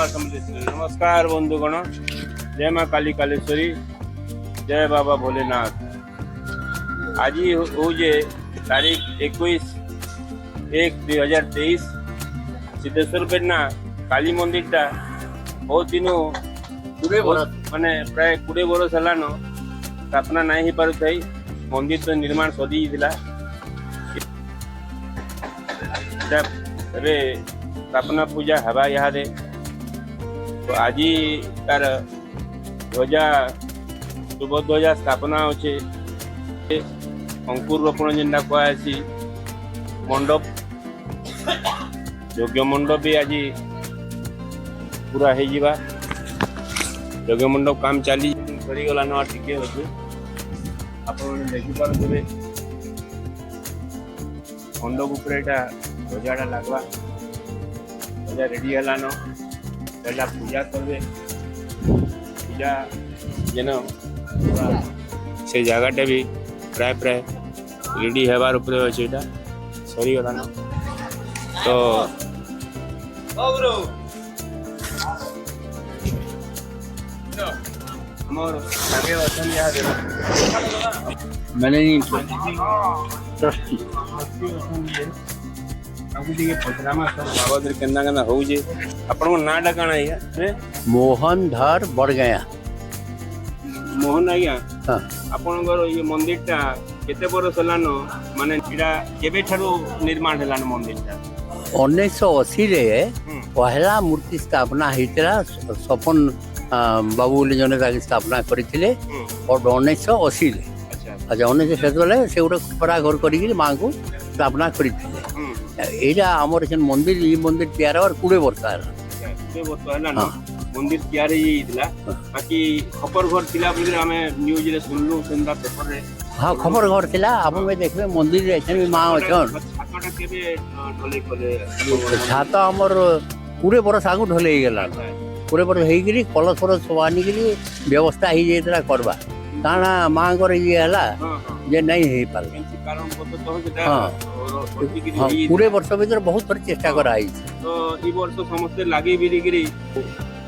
माँ समलेश्वरी। नमस्कार बंधुगण, जय माँ काली कालेश्वरी, जय बाबा भोलेनाथ। आज हूँ तारीख 21/1/2023 सिद्धेश्वर पेटना काली मंदिर टा बहुत दिन माने प्राय 20 बरस हेलान स्थापना नहीं हो पार थी। मंदिर तो निर्माण सदी स्थापना पूजा हवा यहाँ तो आज तार ध्वजा शुभ ध्वजा स्थापना अच्छे अंकुर रोपण जेनटा कहुसी मंडप यज्ञ मंडप भी आज पूरा हो यज्ञ मंडप काम चली सरीगलान टिके अच्छे आप देखिपे मंडप उपर ध्वजाटा लगवा ध्वजा रेडी हेलान पहला पूजा करवे पूजा जेन से जगहटा भी प्राय प्राय रेडी हेबार उपरे अच्छे एटा सरीगलान तो मैंने ट्रस्टी मोहन धर बड़गया मोहन आज्ञा हाँ आपनकर ये मंदिर टा केते बरस हेलान माने इडा केबे ठारू निर्माण हेलान मंदिर टा 1980 रे पहला मूर्ति स्थापना होता सपन बाबू बोले जने ताकि स्थापना करथिले और 1980 रे अच्छा 1970 से गोटे खपरा घर करी माँ को स्थापना करथिले एटा हमर जन मंदिर ये मंदिर तैयार और 20 वर्ष आला 20 वर्ष हेलान मंदिर तैयार होइतला बाकी खपर घर थिला बोली हमें न्यूज रे सुनलु सेंदा पेपर रे हाँ खबर घर थिला आपन में देखबे मंदिर रे एछन भी माँ अछन छातटा केबे ढले कोले छात हमर 20 वर्ष आगु ढले गेला 20 वर्ष हेगिरी कलश फलश सवानी के लिए व्यवस्था ही जेतरा करबा काना माँ कर ये हला जे नहीं हे पाल कारण तो जेटा हाँ 20 वर्ष भीतर बहुत थोड़ी चेष्टा करा आई तो ई वर्ष समस्त लागी बिरिगिरी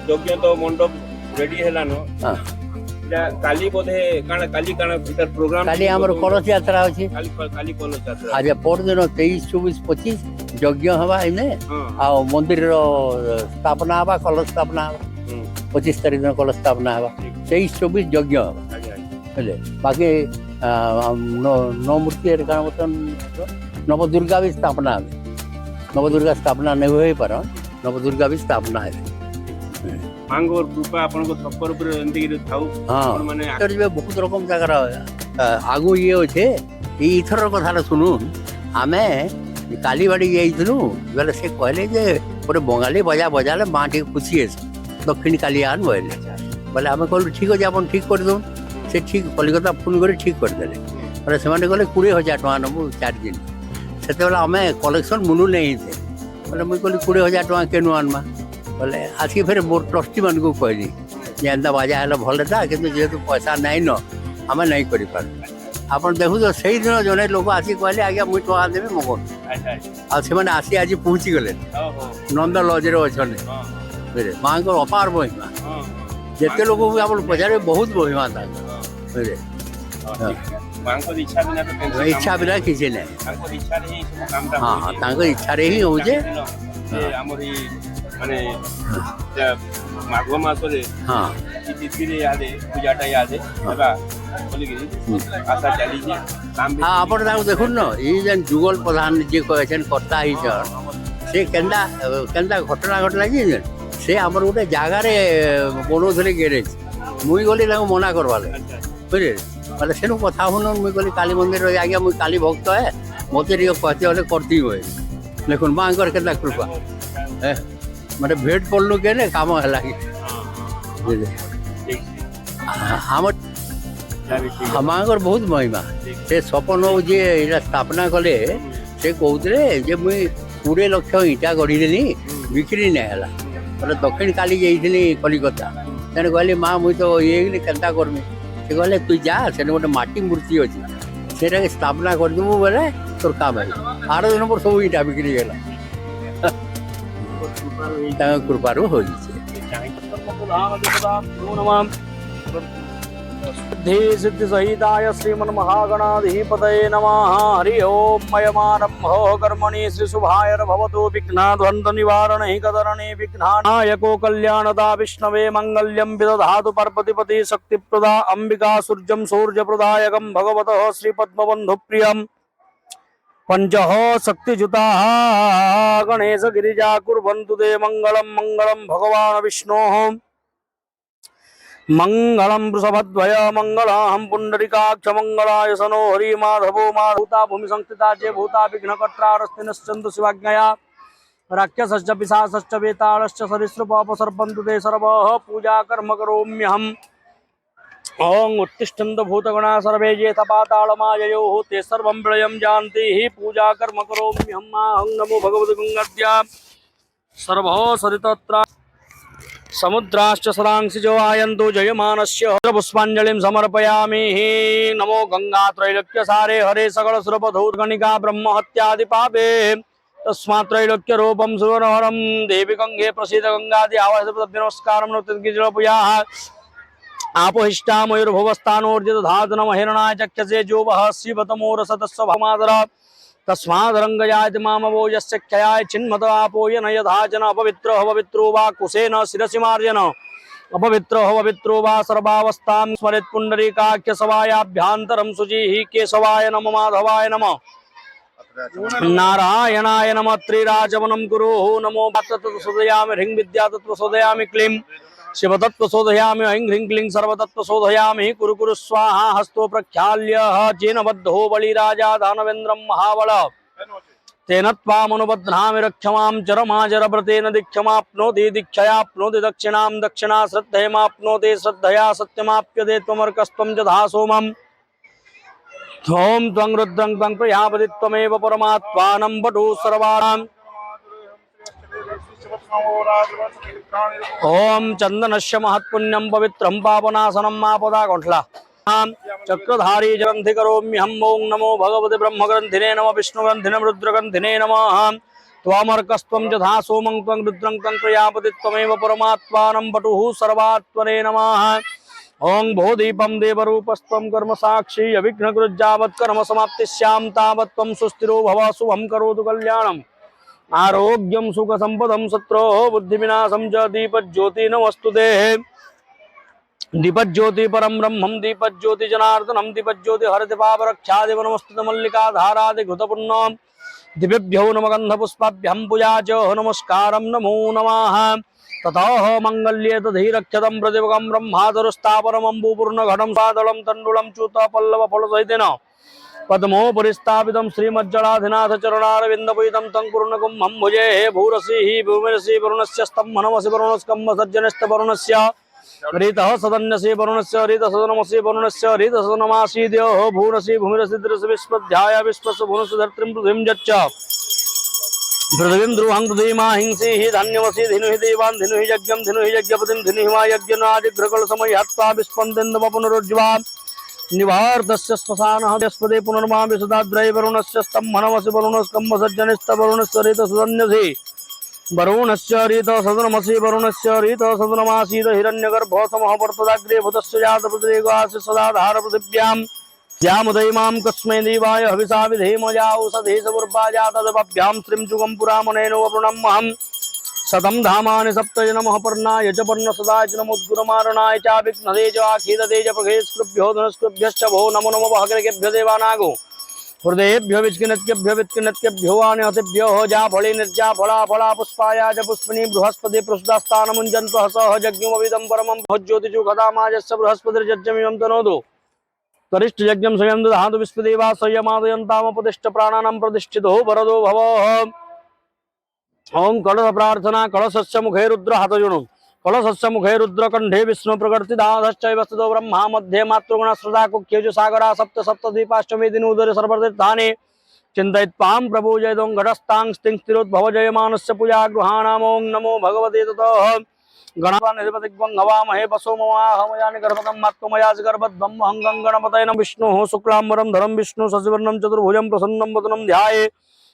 यज्ञ तो मंडप रेडी हेलान हाँ काली बोधे काली प्रोग्राम काली हमर कलश यात्रा अछि काली कलश यात्रा आज पर दिन 23 24 25 यज्ञ हवा इने आ मंदिर रो स्थापना हवा कलश स्थापना हवा 25 तारीख दिन कलश स्थापना हवा 23 24 यज्ञ हवा हेले बाकी नौ मूर्ति का मतलब नव दुर्गा भी स्थापना है नव दुर्गा स्थापना नहीं हो पार नव दुर्गा भी स्थापना है मांगोर कृपा आपन को थप्पर ऊपर एंती के थाउ हां माने बहुत रकम जगह आगो ये होछे इथर कथा सुनु आमे कालीबाड़ी जाइथलु बेले से कहले जे ओरे बंगाली बजा बजाले मां ठीक खुशी है दक्षिण कालियान बोले बोले आमे कहलु ठीक हो अपन ठीक कर दो से ठीक कलिकता फोन कर ठीक कर देले बोले से माने कहले 20000 टका नबु 4 दिन सेते बेला आमे कलेक्शन मुनु नहीं थे बोले मुई कहली 20000 टका केनु आनमा बोले आसिक फिर मोर ट्रस्टी मान को कहली जे एंता बाजा है भल था किंतु जेहेतु पैसा नहीं न आम नहीं कर आपन देखु तो सही दिन जने लोक आसिक कहले आज्ञा मुई टका देबे मगन आ से माने आसी आज पहुंची गले नंद लॉज रे अछन बुझे मां को अपार महिमा जेते लोक आपन पचारे बहुत महिमा था बुझे मां को इच्छा बिना किसी नहीं तांको इच्छा रे ही सब काम ता हां तांको इच्छा रे ही हो जे हमरी माने माघ मास रे हां तिथि रे यादे पूजाटा यादे बा बोली कि आशा चली जे काम हां आपण ताको देखुन न ई जन जुगल प्रधान जे कहछन करता ही छ से केंदा घटना घटला जे से हमर गोटे जागा रे बनोथले गैरेज मुई गली ताको मना करवाले बुझे मतलब सेनु कथा हुन मुई गली काली मंदिर रे आज्ञा मुई काली भक्त है मोते रियो कहते होले करती होय देखुन मां कर केंदा कृपा मतलब भेट पड़लु के ने काम हला हमार बहुत महिमा से सपन जे स्थापना कले से कहते जे मुई 20 लाख ईटा गढ़ी देली बिक्री नहीं है मतलब दक्षिण काली जाइली कलिकता तेने कहली माँ मुई तो ये केन्ता करमी से कहले तू जा से गोटे माटी मूर्ति अच्छी से स्थापना करदेबू बोले तोर काम है 8 दिन पर सब ईटा बिक्री गला कृपारू हो सिद्धि सहिताय श्रीमन्महागणाधिपतये नमः। हरि ओम मयमारम्भो कर्मणि श्री शुभाय भवतु विघ्नाध्वंत निवारणे कदरणे विघ्नानायको कल्याणदा विष्णवे मंगल्यं विदधातु पर्पतिपति शक्तिप्रदा अंबिका सूर्यं सूर्यप्रदायकं भगवतः श्रीपद्मबन्धुप्रियं पंचः शक्तिजुताः गणेश गिरिजा कुर्वन्तु ते मंगलम मंगलम भगवान् विष्णोः मंगलम वृषभध्वय मंगलाहं पुंडरीकाक्ष मंगलाय सनो हरि माधवो माधुता भूमि संस्थिता चे भूता विघ्नकर्तारस्ति नश्चन्तु शिवाज्ञया राक्षसश्च पिशाचश्च वेतालश्च सरीसृपापसर्पन्तु ते सर्वः पूजा कर्म करोम्यहम्। ओं उत्तिष्ठन्तु भूतगणा सर्वे ये तपातालमाययोः ते सर्वं प्रलयं जानति हि पूजा कर्म करोम्यहम्। आहं नमो भगवते गङ्गाद्या सर्वः सरितत्र समुद्राश्च सदांसिजो आयन्तु जयमानस्य पुष्पाञ्जलिं समर्पयामि। नमो गङ्गात्रैलोक्यसारे हरे सकलसुरपधौर्गणिका ब्रह्महत्यादि पापे तस्मात् त्रैलोक्यरूपं सुवर्णहरं देवी गङ्गे प्रसीद गङ्गादि आवाहयते नमस्कारं नोत्तङ्गिजलपूजाः आपोहिष्टा मयूर्भुवस्थानोर्जितधातु नमः हिरणाय चक्षसे जो वः शिवतमोरसतस्व भमादर तस्मादरङ्गयाति मामवो यस्य क्षयाय चिन्मत आपोयन यथा जन अपवित्रो पवित्रो वा कुशेन शिरसि मार्जन अपवित्रो पवित्रो वा सर्वावस्थां स्मरेत् पुण्डरीकाख्य सवायाभ्यान्तरं शुचिः केशवाय नमः माधवाय नमः नारायणाय नमः त्रिराजवनं गुरोः नमो तत्त्वसोदयामि ह्रीं विद्या तत्त्वसोदयामि क्लीं शिवतत्त्वसोदयामि ऐं ह्रीं क्लीं सर्वतत्त्वसोदयामि कुरु कुरु स्वाहा हस्तो प्रख्याल्य जेन बद्धो बलिराजा दानवेन्द्रं महाबल तेन त्वामनुबध्नामि रक्षमां चरमाचरव्रतेन दीक्षमाप्नोति दीक्षयाप्नोति दक्षिणां दक्षिणा श्रद्धेमाप्नोति श्रद्धया सत्यमाप्यते त्वमर्कस्त्वं च धासोमम्। ॐ त्वं रुद्रं त्वं प्रजापति त्वमेव परमात्मानं वटु सर्वाणाम्। ओम चंदनस्य महत्पुण्यं पवित्रं पापनाशनं मापदा कंठला चक्रधारी जगन्धि करोम्यहम्। ओं नमो भगवते ब्रह्मग्रन्थिने नमः विष्णुग्रन्थिने रुद्रग्रन्थिने नमः त्वमर्कस्त्वं च धासोमं त्वं रुद्रं त्वं प्रजापति त्वमेव परमात्मानं वटुः सर्वात्मने नमः। ओं भोदीपं देवरूपस्त्वं कर्म साक्षी अविघ्नकृज्जावत् कर्म समाप्तिस्यां तावत् त्वं सुस्थिरो भव शुभं करोतु कल्याणम् आरोग्यं सुख संपदं सत्रो बुद्धिविनाशं च दीपज्योति नमस्तुते। दीपज्योति परं ब्रह्मं दीपज्योति जनार्दनं दीपज्योति हरति पापरक्षादेव नमस्तुते। मल्लिका धारादि घृतपूर्णं दिव्यभ्यो नमः गन्धपुष्पाभ्यां पूजा च नमस्कारं नमो नमः। ततः मंगल्ये तधीरक्षतं प्रतिभगं ब्रह्मादरुस्तापरमम्बुपूर्णघटं सादलं तण्डुलं च्युतपल्लवफलसहितेन पद्मोपरिस्थापितं श्रीमज्जलाधिनाथ चरणारविन्दपुजितं तं पूर्णकुम्भं भुजे हे भूरसि हि भूमिरसि वरुणस्य स्तम्भनमसि वरुणस्कम्भसज्जनस्तवरुणस्य रीतः सदन्यसि वरुणस्य रीतसदनमसि वरुणस्य रीतसदनमासीद्योः भूरसि भूमिरसि दृशि विश्वध्याय विश्वस्य भुवनस्य धर्त्रीं पृथिवीं यच्च पृथिवीं द्रुवं पृथिवीमा हिंसि हि धान्यमसि धिनु हि देवान् धिनु हि यज्ञं धिनु हि यज्ञपतिं धिनु हि मा यज्ञनादिघ्रकलसमयि हत्वा विस्पन्दन्नम पुनरुज्ज्वा निवार्धस्य श्मशानः यस्पदे पुनर्मा विशदाद्रय वरुणस्य स्तम्भनमसि वरुणस्कम्भसज्जनिस्तवरुणस्य रीतसदन्यसि वरुणस्य रीतसदनमसि वरुणस्य रीतसदनमासीद हिरण्यगर्भो समः वर्तदाग्रे भूतस्य जातपृथिवीगासि सदाधार पृथिव्यां यामुदयिमां कस्मै देवाय हविषा विधेम यावसधेशपूर्वा जातदपाभ्यां श्रीं पुरामनेनो वरुणमहम् शतं धामानि सप्तय नमः पर्णाय च पर्णसदाय च नमोद्गुरमारणाय च विघ्नदे च आखीदते च प्रखेस्कृभ्यो धनस्कृभ्यश्च भो नमो नमो भागरेभ्यो देवानागो हृदयेभ्यो विच्किन्नत्यभ्यो विच्किन्नत्यभ्यो वानिहतेभ्यो जाफले निर्जा फला फला पुष्पाया च पुष्पिनी बृहस्पति पृष्ठस्थानमुञ्जन्त्व हसः यज्ञमविदं परमं भोज्योतिषु कदामाजस्य बृहस्पतिर्यज्ञमिमं तनोतु तरिष्ठयज्ञं स्वयं दधातु विश्वदेवा संयमादयन्तामुपदिष्ट प्राणानां प्रतिष्ठितो वरदो भवः। ओं कलश प्रार्थना कलशस्य मुखे रुद्र हातजोड़ो कलशस्य मुखे रुद्र कंठे विष्णु प्रकृतिदाधश्चैव स्थितो ब्रह्मा मध्ये मातृगुण श्रद्धा कुख्येषु सागरा सप्त सप्तद्वीपाष्टमे दिनोदरे सर्वतीर्थानि चिन्तयित्वां प्रपूजयितुं घटस्थां स्थिरोद्भव जयमानस्य पूजा गृहाणाम्। ओं नमो भगवते ततः गणपतिग्वं हवामहे वसो ममाहमयानि गर्भतं मात्मयासि गर्भध्वं हं गणपतये नमः। विष्णुः शुक्लाम्बरं धरं विष्णु शशिवर्णं चतुर्भुजं प्रसन्नं वदनं ध्याये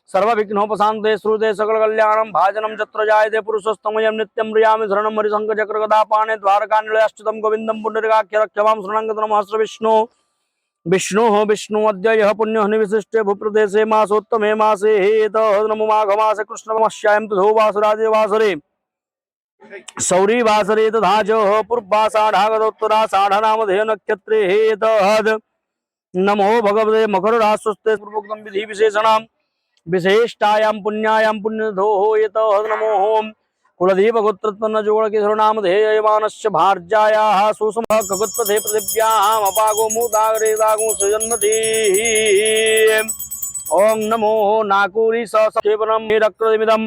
सर्वविघ्नोपशान्ते श्रुते सकलकल्याणं भाजनं यत्र जायते पुरुषस्तमयं नित्यं प्रियामि शरणं हरिशङ्खचक्रगदापाणे द्वारकानिलयाच्युतं गोविन्दं पुण्डरीकाख्यरक्षमां शरणङ्गतनमहस्र विष्णु विष्णु अद्य यः पुण्यः निविशिष्टे भूप्रदेशे मासोत्तमे मासे हेतः नमो माघमासे कृष्णमास्यां तथो वासुराजे वासरे सौरी वासरे तथा च पूर्वाषाढागतोत्तराषाढनामधेय नक्षत्रे हेतः नमो भगवते मकरराजस्वस्ते पूर्वोक्तं विधि विशेषणां विशेष्टायां पुण्यायां पुण्यधोः यतः नमो ओम कुलदीप गोत्रोत्पन्न जोड़किशोरनामधेयमानस्य भार्यायाः सुषमः खगोत्पथे पृथिव्याम् अपागो मूदाग्रेदागो सजन्मति ओम नमो नाकूरी सखेवनं निरक्रमिदं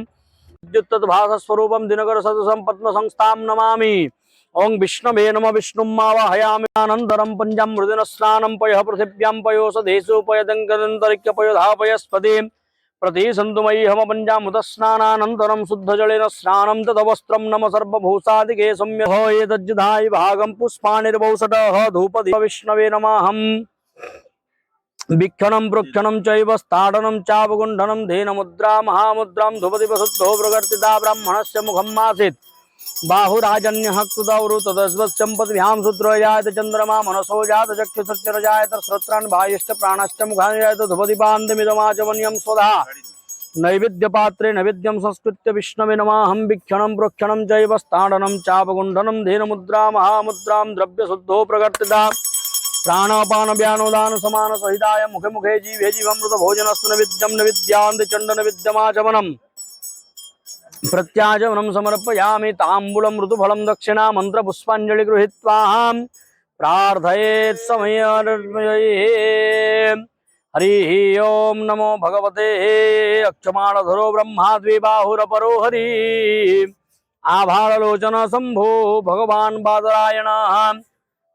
विद्युत्तद्भासस्वरूपं दिनकर सदसं पद्मसंस्थां नमामि ओं विष्णवे नमः विष्णुं मावाहयामि अनन्तरं पञ्चामृतेन स्नानं पयः पृथिव्यां पयोषधेषु पयदङ्कदन्तरिक्यपयोधापयस्पति प्रतिसन्तुमयी हम पञ्चामृतस्नानानन्तरं शुद्धजलेन स्नानं तदवस्त्रं नम सर्वभूषादिके सम्यः एतज्जधायि भागं पुष्पाणिर्वौषधः धूपदीप विष्णवे नमः वीक्षणं प्रोक्षणं चैव स्थाडनं चापगुण्डनं धेनमुद्रा महामुद्रां धूपदीपशुद्धो प्रवर्तिता ब्राह्मणस्य मुखं आसीत् बाहुराजन्यः कृतौरु तदस्वस्यम्पद्भ्यां शूद्रो जायत चन्द्रमा मनसो जात चक्षुषश्चर जायत श्रोत्रान् भायश्च प्राणश्च मुखानि जायत धुपदीपान्दमिदमाचमन्यं स्वधा नैवेद्यपात्रे नैवेद्यं संस्कृत्य विष्णवे नमाहं वीक्षणं प्रोक्षणं चैव स्थाडनं चापगुण्डनं धेनमुद्रा महामुद्रां द्रव्यशुद्धो प्रवर्तिता प्राणापान व्यानोदान समान सहिताय मुखे मुखे जीवे जीवमृत भोजनस्तु नैवेद्यं नैवेद्यान्त चण्डन विद्यमाचमनम् प्रत्याचमनं समर्पयामि ताम्बूलं मृदुफलं दक्षिणा मन्त्रपुष्पाञ्जलि गृहीत्वा प्रार्थयेत् समये हरिः ओं नमो भगवते अक्षमाणधरो ब्रह्मा द्विबाहुरपरो हरि आभारलोचन शम्भो भगवान् बादरायणः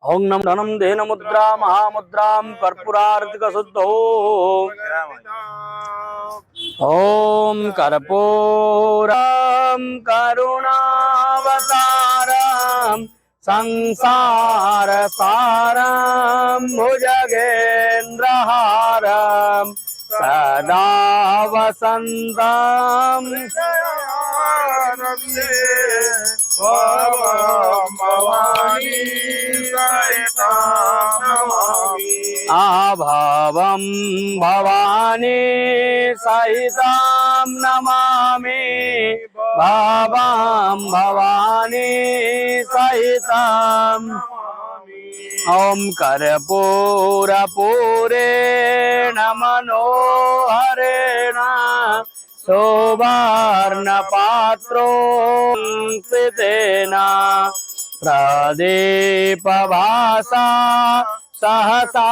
ओं नमो धनं धेन मुद्रा महामुद्रां कर्पूरार्तिकशुद्धो ओम कर्पूरं करुणावतारं संसारसारं भुजगेन्द्रहारं सदा वसन्तं आभावं भवानी सहितां नमामि भावां भवानी सहितां ओं कर्पूरपूरेण मनोहरेण शोभार्णपात्रो स्थितेन प्रदीपभासा सहसागतेन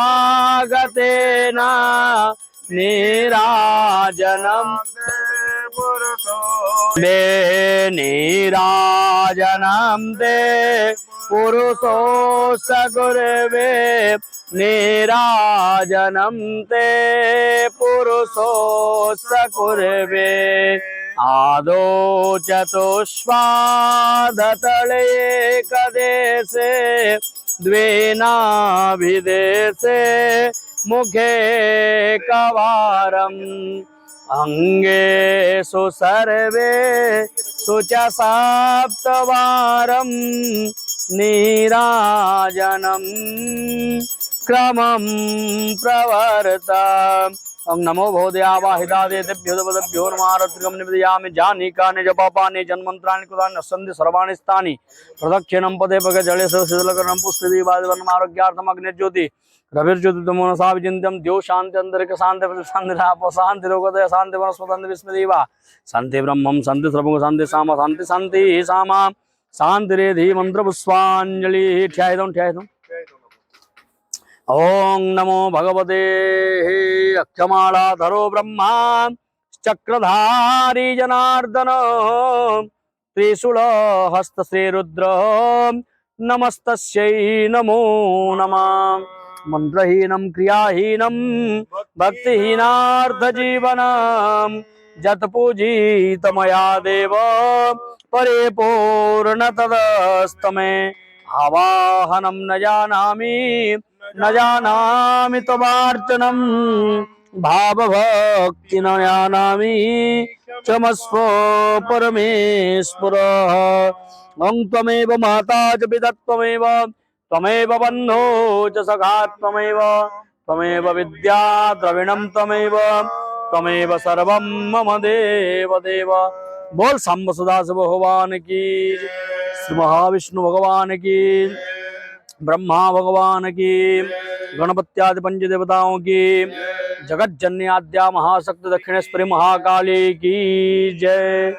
नीराजनं दे नीराजनं दे पुरुषो स गुरवे नीराजनं ते पुरुषो स गुरवे आदौ चतुष्पादतले कदेशे द्वेनाभिदेशे मुखे कवारम् अंगेषु सर्वे च सप्तवारं नीराजनं क्रमं प्रवर्ता ओं नमो भगवते देभ्यो नमारत्रिकं निवेदयामि जानीकानि जपापानि जन्मन्त्राणि कृतानि नश्यन्ति सर्वाणि स्थानि प्रदक्षिणं पदे पगे जले शीतलकरणं पुष्पदीपादिवर्णम् आरोग्यार्थम् अग्निज्योति रविर्ज्योतिर्मनसा विचिन्त्यं द्यौ शान्ति अन्तरिक शान्ति शान्तिराप शान्ति रोगदय शान्ति वनस्पति विस्मदेवा शान्ति ब्रह्मं शान्ति सर्वं शान्ति सामा शान्ति शान्ति सामा शान्तिरेधि मंत्र पुष्पांजलि ठ्यायदं ओं नमो भगवते अक्षमालाधरो ब्रह्मा चक्रधारी जनार्दन त्रिशूलहस्तश्रीरुद्र नमस्तस्यै नमो नमः मंत्रहीनं क्रियाहीनं भक्तिहीनार्थजीवनं जतपूजित मया देव परिपूर्णतदस्तमे आवाहनं न जानामि त्वमार्चनं भावभक्तिनयानामि चमस्व परमेश्वरः ओं त्वमेव माता च पिता त्वमेव बन्धो च सखा त्वमेव विद्या द्रविणं त्वमेव सर्वं मम देव देव। बोल सांब सदाशिव भगवान की, श्री महाविष्णु भगवान की, ब्रह्मा भगवान की, गणपत्यादि पंच देवताओं की, जगत जननी आद्या महाशक्ति दक्षिणेश्वरी महाकाली की जय।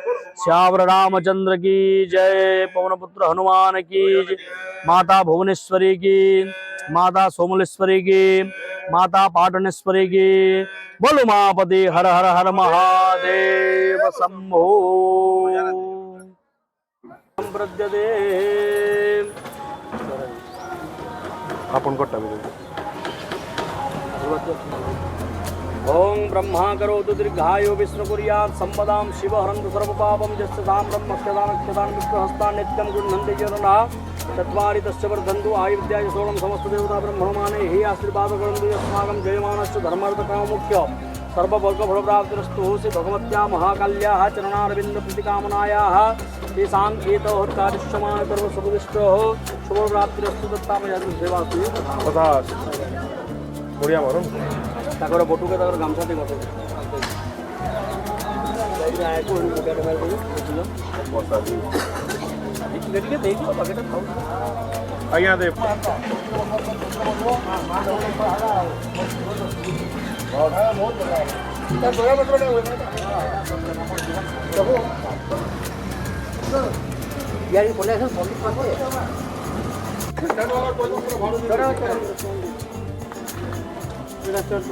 श्यावर रामचंद्र की जय। पवनपुत्र हनुमान की जय। माता भुवनेश्वरी की, माता सोमलेश्वरी की, माता पाटनेश्वरी की। बोलो मापति हर हर हर महादेव शंभो। संप्रद्यते आपण कोट्टा ओं ब्रह्मा करोतु दीर्घायु विष्णु कुर्यात् संपदां शिव हरन्तु सर्वपापं यस्य साम्रं मक्षदानक्षदान् विष्णुहस्तान् नित्यं गृह्णन्ति यतनः चत्वारि तस्य वर्धन्तु आयुर्विद्याय सोढं समस्तदेवता ब्रह्मणमाने हि आशीर्वाद करन्तु यस्माकं जयमानस्य धर्मार्थकाममुख्य सर्ववर्गफलप्राप्तिरस्तु श्री भगवत्या महाकाल्याः चरणारविन्दप्रीतिकामनायाः तेषां एतोत्कारिष्यमाण सर्वसुभदिष्टोः शुभप्राप्तिरस्तु दत्तामयाति सेवास्तु तथा बढ़िया मारो ତାଙ୍କର ବଟୁକେ ତାଙ୍କର ଗାମଛାଟି ବସେ ଟିକେ ଦେଇଦିଅ ପାକେଟା ଖାଉ आज्ञा दे ইয়ারি পড়ে আছে পল্লী পাশে Gracias.